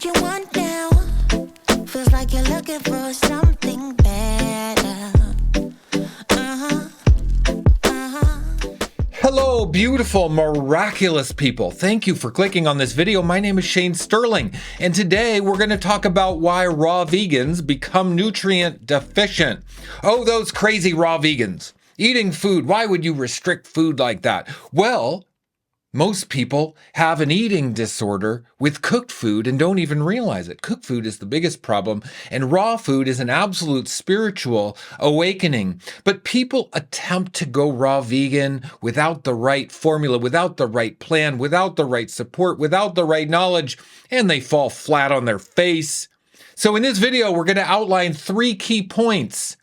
what you want now. Feels like you're looking for something better. Hello, beautiful, miraculous people. Thank you for clicking on this video. My name is Shane Sterling, and today we're going to talk about why raw vegans become nutrient deficient. Oh, those crazy raw vegans. Eating food, why would you restrict food like that? Well, most people have an eating disorder with cooked food and don't even realize it. Cooked food is the biggest problem, and raw food is an absolute spiritual awakening. But people attempt to go raw vegan without the right formula, without the right plan, without the right support, without the right knowledge, and they fall flat on their face. So in this video, we're going to outline 3 key points.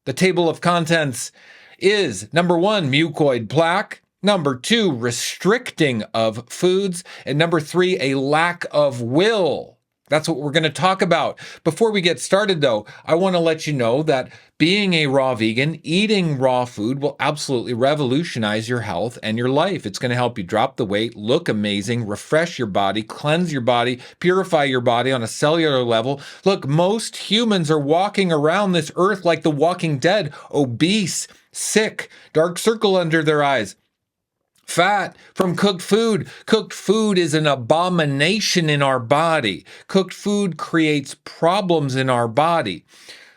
The table of contents is number 1, mucoid plaque. Number 2, restricting of foods. And number 3, a lack of will. That's what we're going to talk about. Before we get started, though, I want to let you know that being a raw vegan, eating raw food will absolutely revolutionize your health and your life. It's going to help you drop the weight, look amazing, refresh your body, cleanse your body, purify your body on a cellular level. Look, most humans are walking around this earth like the Walking Dead, obese, sick, dark circle under their eyes. Fat from cooked food. Cooked food is an abomination in our body. Cooked food creates problems in our body.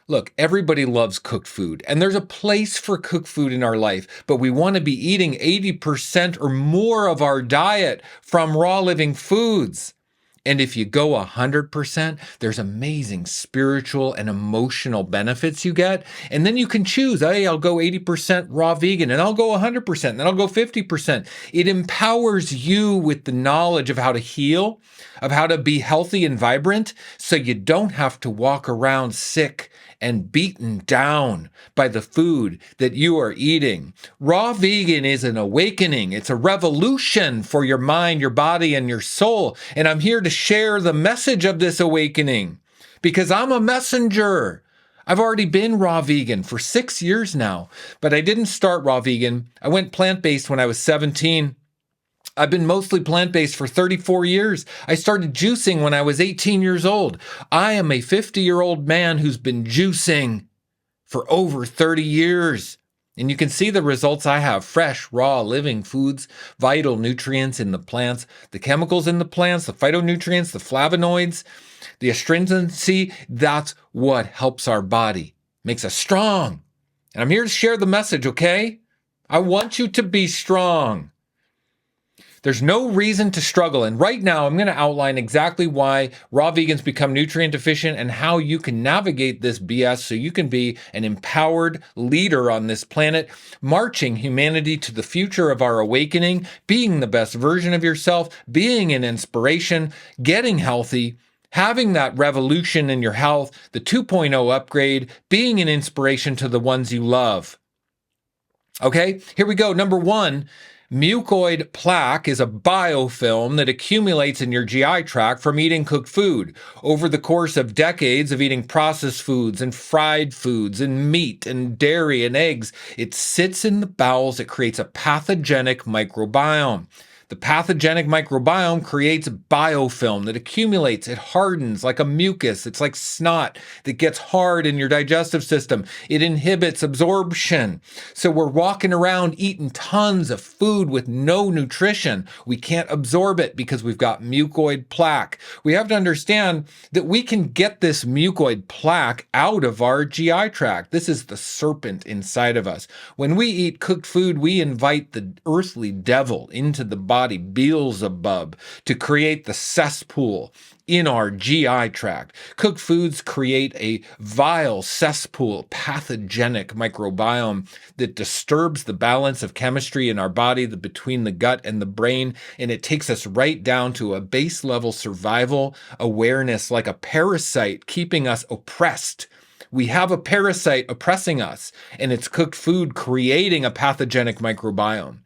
Look, everybody loves cooked food, and there's a place for cooked food in our life, but we want to be eating 80% or more of our diet from raw living foods. And if you go 100%, there's amazing spiritual and emotional benefits you get. And then you can choose, hey, I'll go 80% raw vegan, and I'll go 100%, and then I'll go 50%. It empowers you with the knowledge of how to heal, of how to be healthy and vibrant, so you don't have to walk around sick and beaten down by the food that you are eating. Raw vegan is an awakening. It's a revolution for your mind, your body, and your soul. And I'm here to share the message of this awakening because I'm a messenger. I've already been raw vegan for 6 years now, but I didn't start raw vegan. I went plant-based when I was 17. I've been mostly plant-based for 34 years. I started juicing when I was 18 years old. I am a 50-year-old man who's been juicing for over 30 years. And you can see the results I have. Fresh, raw, living foods, vital nutrients in the plants, the chemicals in the plants, the phytonutrients, the flavonoids, the astringency. That's what helps our body, makes us strong. And I'm here to share the message, okay? I want you to be strong. There's no reason to struggle. And right now, I'm going to outline exactly why raw vegans become nutrient deficient and how you can navigate this BS so you can be an empowered leader on this planet, marching humanity to the future of our awakening, being the best version of yourself, being an inspiration, getting healthy, having that revolution in your health, the 2.0 upgrade, being an inspiration to the ones you love. Okay, here we go. Number 1. Mucoid plaque is a biofilm that accumulates in your GI tract from eating cooked food. Over the course of decades of eating processed foods and fried foods and meat and dairy and eggs, it sits in the bowels. It creates a pathogenic microbiome. The pathogenic microbiome creates biofilm that accumulates. It hardens like a mucus. It's like snot that gets hard in your digestive system. It inhibits absorption. So we're walking around eating tons of food with no nutrition. We can't absorb it because we've got mucoid plaque. We have to understand that we can get this mucoid plaque out of our GI tract. This is the serpent inside of us. When we eat cooked food, we invite the earthly devil into the body, Beelzebub, to create the cesspool in our GI tract. Cooked foods create a vile cesspool, pathogenic microbiome that disturbs the balance of chemistry in our body between the gut and the brain, and it takes us right down to a base level survival awareness, like a parasite keeping us oppressed. We have a parasite oppressing us, and it's cooked food creating a pathogenic microbiome.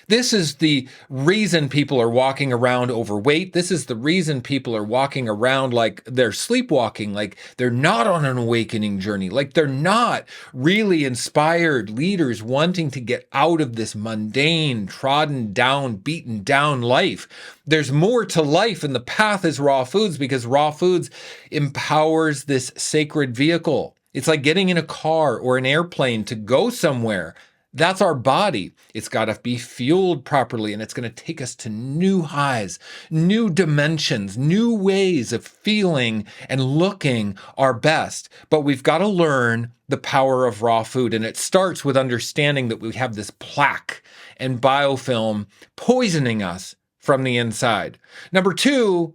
This is the reason people are walking around overweight. This is the reason people are walking around like they're sleepwalking, like they're not on an awakening journey, like they're not really inspired leaders wanting to get out of this mundane, trodden down, beaten down life. There's more to life, and the path is raw foods, because raw foods empowers this sacred vehicle. It's like getting in a car or an airplane to go somewhere. That's our body. It's got to be fueled properly, and it's going to take us to new highs, new dimensions, new ways of feeling and looking our best. But we've got to learn the power of raw food, and it starts with understanding that we have this plaque and biofilm poisoning us from the inside. Number two,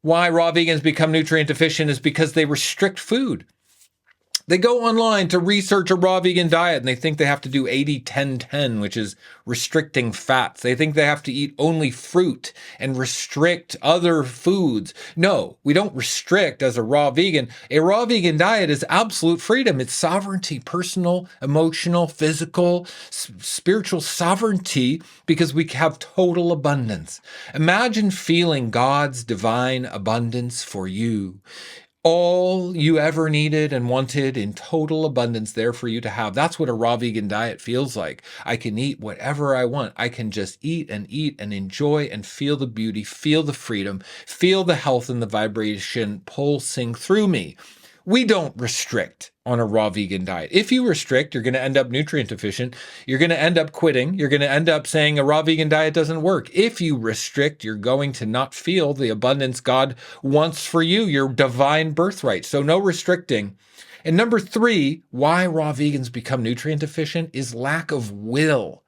why raw vegans become nutrient deficient is because they restrict food. They go online to research a raw vegan diet, and they think they have to do 80-10-10, which is restricting fats. They think they have to eat only fruit and restrict other foods. No, we don't restrict as a raw vegan. A raw vegan diet is absolute freedom. It's sovereignty, personal, emotional, physical, spiritual sovereignty, because we have total abundance. Imagine feeling God's divine abundance for you. All you ever needed and wanted in total abundance there for you to have. That's what a raw vegan diet feels like. I can eat whatever I want. I can just eat and enjoy and feel the beauty, feel the freedom, feel the health and the vibration pulsing through me. We don't restrict on a raw vegan diet. If you restrict, you're going to end up nutrient deficient. You're going to end up quitting. You're going to end up saying a raw vegan diet doesn't work. If you restrict, you're going to not feel the abundance God wants for you, your divine birthright. So no restricting. And number three, why raw vegans become nutrient deficient is lack of will.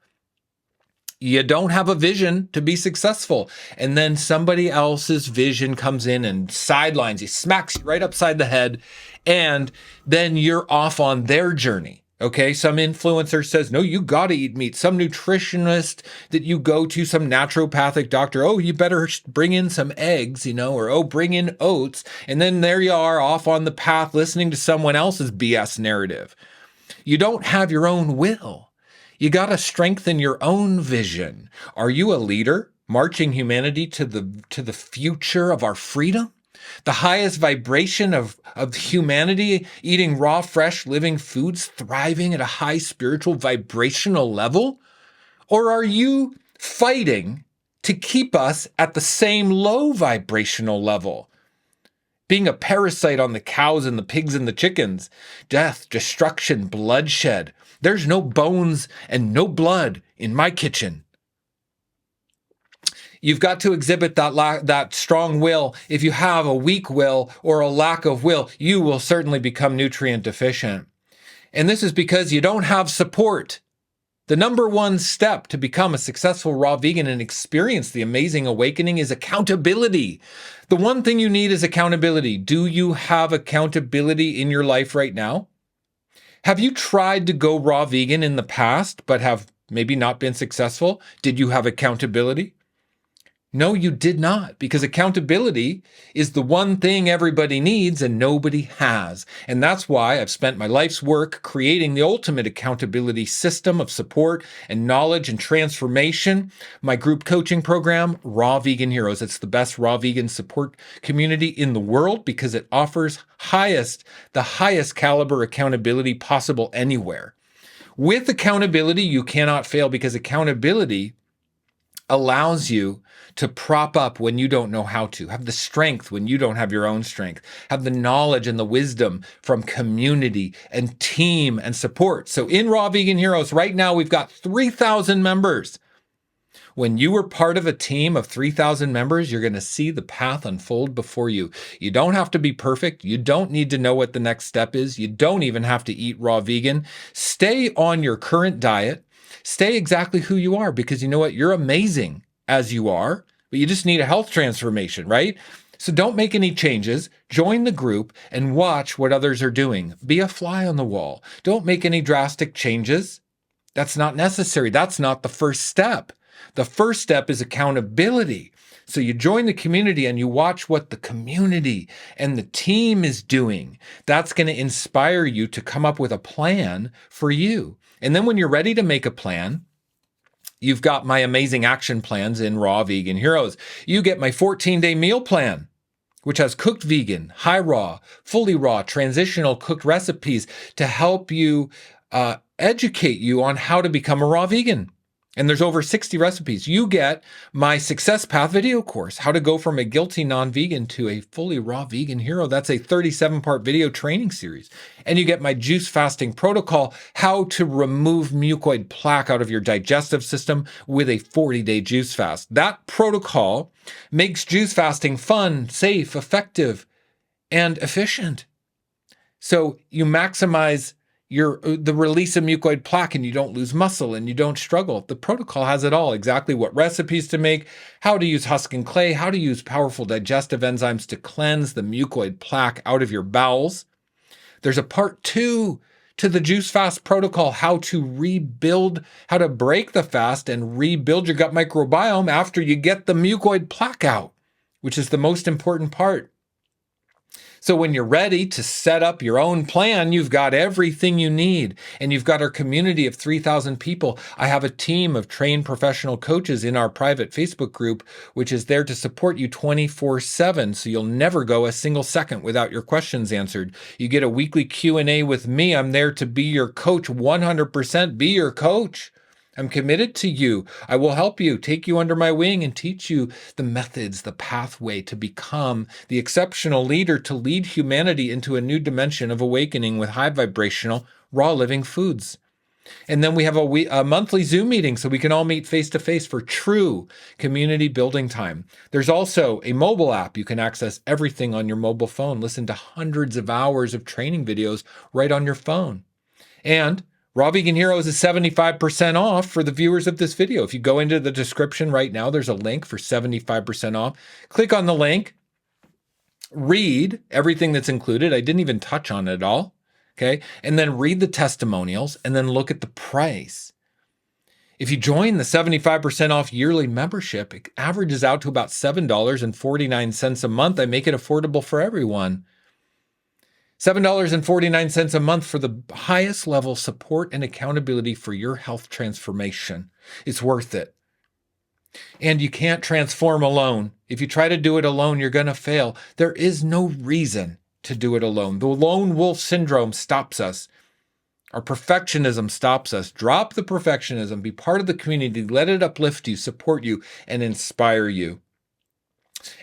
You don't have a vision to be successful. And then somebody else's vision comes in and sidelines you, smacks you right upside the head. And then you're off on their journey. Okay. Some influencer says, no, you got to eat meat. Some nutritionist that you go to, some naturopathic doctor, oh, you better bring in some eggs, or, oh, bring in oats. And then there you are off on the path listening to someone else's BS narrative. You don't have your own will. You got to strengthen your own vision. Are you a leader marching humanity to the future of our freedom? The highest vibration of humanity, eating raw, fresh, living foods, thriving at a high spiritual vibrational level? Or are you fighting to keep us at the same low vibrational level? Being a parasite on the cows and the pigs and the chickens, death, destruction, bloodshed. There's no bones and no blood in my kitchen. You've got to exhibit that strong will. If you have a weak will or a lack of will, you will certainly become nutrient deficient. And this is because you don't have support. The number one step to become a successful raw vegan and experience the amazing awakening is accountability. The one thing you need is accountability. Do you have accountability in your life right now? Have you tried to go raw vegan in the past, but have maybe not been successful? Did you have accountability? No, you did not, because accountability is the one thing everybody needs and nobody has. And that's why I've spent my life's work creating the ultimate accountability system of support and knowledge and transformation. My group coaching program, Raw Vegan Heroes. It's the best raw vegan support community in the world because it offers the highest caliber accountability possible anywhere. With accountability, you cannot fail, because accountability allows you to prop up when you don't know how to, have the strength when you don't have your own strength, have the knowledge and the wisdom from community and team and support. So in Raw Vegan Heroes, right now, we've got 3,000 members. When you are part of a team of 3,000 members, you're going to see the path unfold before you. You don't have to be perfect. You don't need to know what the next step is. You don't even have to eat raw vegan. Stay on your current diet. Stay exactly who you are, because you know what? You're amazing as you are, but you just need a health transformation, right? So don't make any changes. Join the group and watch what others are doing. Be a fly on the wall. Don't make any drastic changes. That's not necessary. That's not the first step. The first step is accountability. So you join the community and you watch what the community and the team is doing. That's going to inspire you to come up with a plan for you. And then when you're ready to make a plan, You've got my amazing action plans in Raw Vegan Heroes. You get my 14-day meal plan, which has cooked vegan, high raw, fully raw, transitional cooked recipes to help you educate you on how to become a raw vegan. And there's over 60 recipes. You get my Success Path video course, how to go from a guilty non-vegan to a fully raw vegan hero. That's a 37-part video training series. And you get my juice fasting protocol, how to remove mucoid plaque out of your digestive system with a 40-day juice fast. That protocol makes juice fasting fun, safe, effective, and efficient. So you maximize the release of mucoid plaque and you don't lose muscle and you don't struggle. The protocol has it all, exactly what recipes to make, how to use husk and clay, how to use powerful digestive enzymes to cleanse the mucoid plaque out of your bowels. There's a part 2 to the juice fast protocol, how to break the fast and rebuild your gut microbiome after you get the mucoid plaque out, which is the most important part. So when you're ready to set up your own plan, you've got everything you need. And you've got our community of 3,000 people. I have a team of trained professional coaches in our private Facebook group, which is there to support you 24/7. So you'll never go a single second without your questions answered. You get a weekly Q&A with me. I'm there to be your coach, 100% be your coach. I'm committed to you. I will help you, take you under my wing, and teach you the methods, the pathway to become the exceptional leader to lead humanity into a new dimension of awakening with high vibrational, raw living foods. And then we have a monthly Zoom meeting so we can all meet face to face for true community building time. There's also a mobile app. You can access everything on your mobile phone, listen to hundreds of hours of training videos right on your phone. And Raw Vegan Heroes is 75% off for the viewers of this video. If you go into the description right now, there's a link for 75% off. Click on the link, read everything that's included. I didn't even touch on it all, okay? And then read the testimonials and then look at the price. If you join the 75% off yearly membership, it averages out to about $7.49 a month. I make it affordable for everyone. $7.49 a month for the highest level support and accountability for your health transformation. It's worth it. And you can't transform alone. If you try to do it alone, you're going to fail. There is no reason to do it alone. The lone wolf syndrome stops us. Our perfectionism stops us. Drop the perfectionism. Be part of the community. Let it uplift you, support you, and inspire you.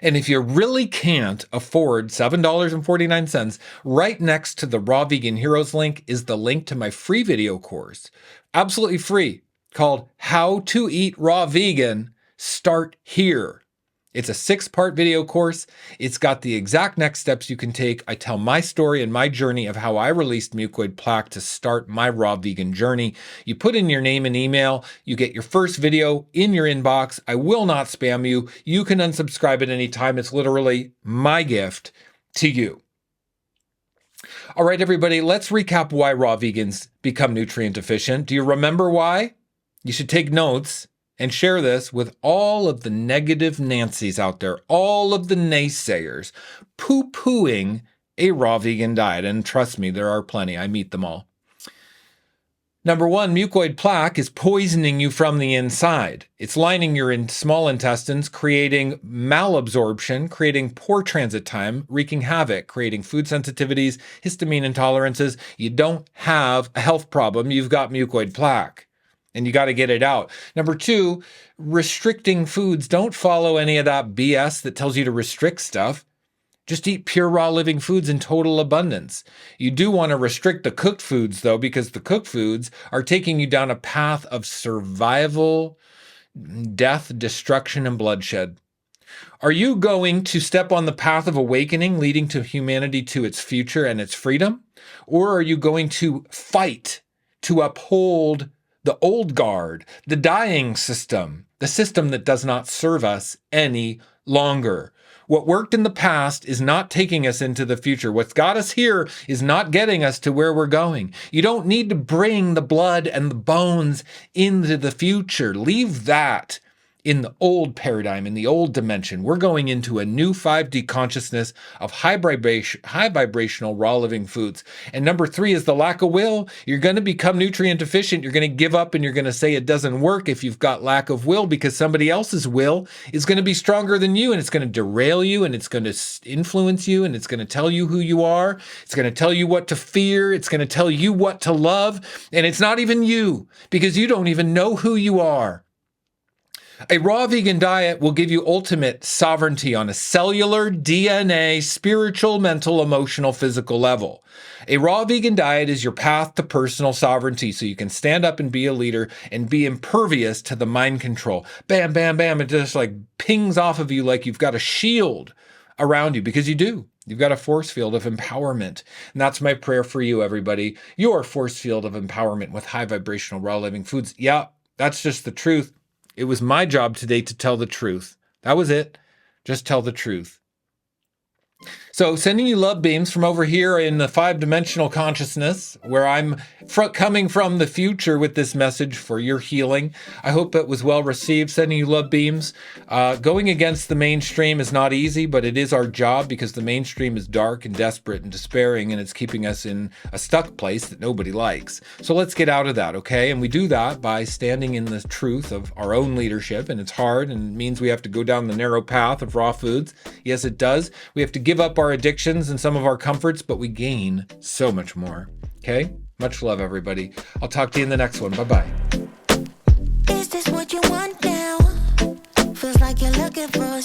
And if you really can't afford $7.49, right next to the Raw Vegan Heroes link is the link to my free video course, absolutely free, called How to Eat Raw Vegan, Start Here. It's a 6-part video course. It's got the exact next steps you can take. I tell my story and my journey of how I released mucoid plaque to start my raw vegan journey. You put in your name and email. You get your first video in your inbox. I will not spam you. You can unsubscribe at any time. It's literally my gift to you. All right, everybody, let's recap why raw vegans become nutrient deficient. Do you remember why? You should take notes and share this with all of the negative Nancys out there, all of the naysayers poo-pooing a raw vegan diet. And trust me, there are plenty. I meet them all. Number 1, mucoid plaque is poisoning you from the inside. It's lining your small intestines, creating malabsorption, creating poor transit time, wreaking havoc, creating food sensitivities, histamine intolerances. You don't have a health problem. You've got mucoid plaque. And you got to get it out. Number 2, restricting foods. Don't follow any of that BS that tells you to restrict stuff. Just eat pure raw living foods in total abundance. You do want to restrict the cooked foods, though, because the cooked foods are taking you down a path of survival, death, destruction, and bloodshed. Are you going to step on the path of awakening, leading to humanity to its future and its freedom? Or are you going to fight to uphold the old guard, the dying system, the system that does not serve us any longer? What worked in the past is not taking us into the future. What's got us here is not getting us to where we're going. You don't need to bring the blood and the bones into the future. Leave that in the old paradigm, in the old dimension. We're going into a new 5D consciousness of high vibrational raw living foods. And number 3 is the lack of will. You're going to become nutrient deficient. You're going to give up and you're going to say it doesn't work if you've got lack of will, because somebody else's will is going to be stronger than you, and it's going to derail you, and it's going to influence you, and it's going to tell you who you are. It's going to tell you what to fear. It's going to tell you what to love. And it's not even you, because you don't even know who you are. A raw vegan diet will give you ultimate sovereignty on a cellular, DNA, spiritual, mental, emotional, physical level. A raw vegan diet is your path to personal sovereignty, so you can stand up and be a leader and be impervious to the mind control. Bam, bam, bam. It just like pings off of you like you've got a shield around you, because you do. You've got a force field of empowerment. And that's my prayer for you, everybody. Your force field of empowerment with high vibrational raw living foods. Yeah, that's just the truth. It was my job today to tell the truth. That was it. Just tell the truth. So sending you love beams from over here in the 5-dimensional consciousness, where I'm coming from the future with this message for your healing. I hope it was well received. Sending you love beams. Going against the mainstream is not easy, but it is our job, because the mainstream is dark and desperate and despairing, and it's keeping us in a stuck place that nobody likes. So let's get out of that, okay? And we do that by standing in the truth of our own leadership, and it's hard, and it means we have to go down the narrow path of raw foods. Yes, it does. We have to give up our addictions and some of our comforts, but we gain so much more. Okay? Much love, everybody. I'll talk to you in the next one. Bye-bye. Is this what you want now? Feels like you're looking for